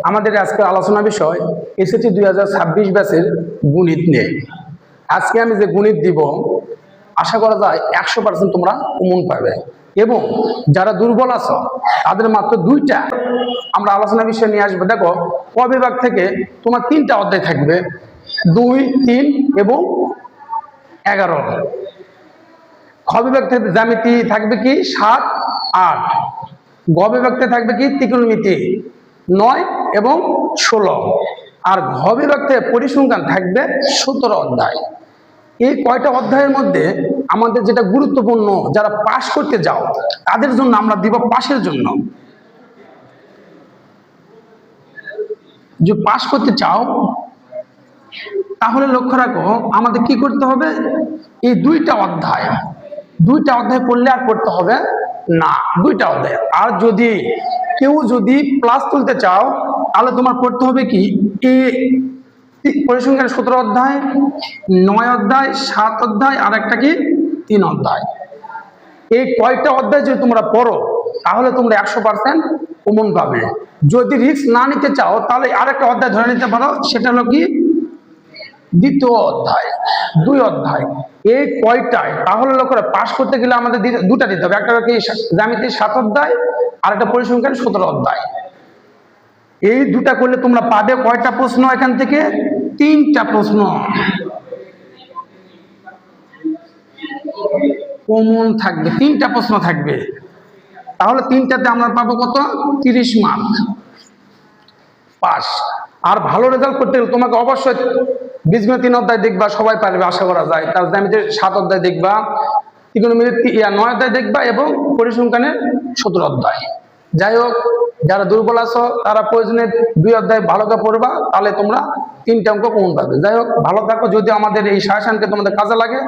আমাদের আজকে আলোচনা বিষয় এসএসসি 2026 ব্যাচের গণিত নিয়ে। আজকে আমি যে গণিত দিব আশা করা যায় 100% তোমরা কমন পাবে, এবং যারা দুর্বল আছো তাদের মাত্র দুইটা আমরা আলোচনা বিষয় নিয়ে আসবো। দেখো, ক বিভাগ থেকে তোমার 3টা অধ্যায় থাকবে, 2, 3 এবং 11। খ বিভাগ থেকে জ্যামিতি থাকবে কি 7, 8। গ বিভাগ থেকে থাকবে কি ত্রিকোণমিতি 9 এবং 16। আর ঘ বিভাগ থেকে পরিসংখ্যান থাকবে 17 অধ্যায়। এই কয়টা অধ্যায়ের মধ্যে আমাদের যেটা গুরুত্বপূর্ণ, যারা পাস করতে যাও তাদের জন্য আমরা দিব পাশের জন্য। যে পাস করতে চাও তাহলে লক্ষ্য রাখো আমাদের কি করতে হবে, এই দুইটা অধ্যায় পড়লে আর পড়তে হবে না, দুইটা অধ্যায়। আর যদি কেউ প্লাস তুলতে চাও তাহলে তোমার পড়তে হবে কি এই পরিসংখ্যান 17 অধ্যায়, 9 অধ্যায়, 7 অধ্যায়, আর একটা কি 3 অধ্যায়। এই কয়টা অধ্যায় যদি তোমরা পড়ো তাহলে তোমরা 100% কমন পাবে। যদি রিস্ক না নিতে চাও তাহলে আরেকটা অধ্যায় ধরে নিতে পারো, সেটা হলো কি দ্বিতীয় অধ্যায়, 2 অধ্যায়। এই কয়টায় তাহলে লক্ষ্য করে পাস করতে গেলে আমাদের দুটা দিতে হবে, একটা কি জ্যামিতির 7 অধ্যায় আর একটা পরিসংখ্যান 17 অধ্যায়। এই দুটা করলে তোমরা পাবে কয়টা প্রশ্ন, এখান থেকে 3টা প্রশ্ন কমন থাকবে, 3টা প্রশ্ন থাকবে। তাহলে 3টাতে আমরা পাবো কত, 30 মার্ক পাস। আর ভালো রেজাল্ট করতে গেলে তোমাকে অবশ্যই বীজগণিত 3 অধ্যায় দেখবা, সবাই পারবে আশা করা যায়। তার জ্যামিতির 7 অধ্যায় দেখবা, ত্রিকোণমিতির 9 অধ্যায় দেখবা এবং পরিসংখ্যানের 17 অধ্যায়। যাই হোক, যারা দুর্বল আছো তারা প্রয়োজনে 2 অধ্যায় ভালো করে পড়বা, তাহলে তোমরা 3টা অঙ্ক কমন পাবে। যাই হোক, ভালো থাকো। যদি আমাদের এই সাজেশনকে তোমাদের কাজে লাগে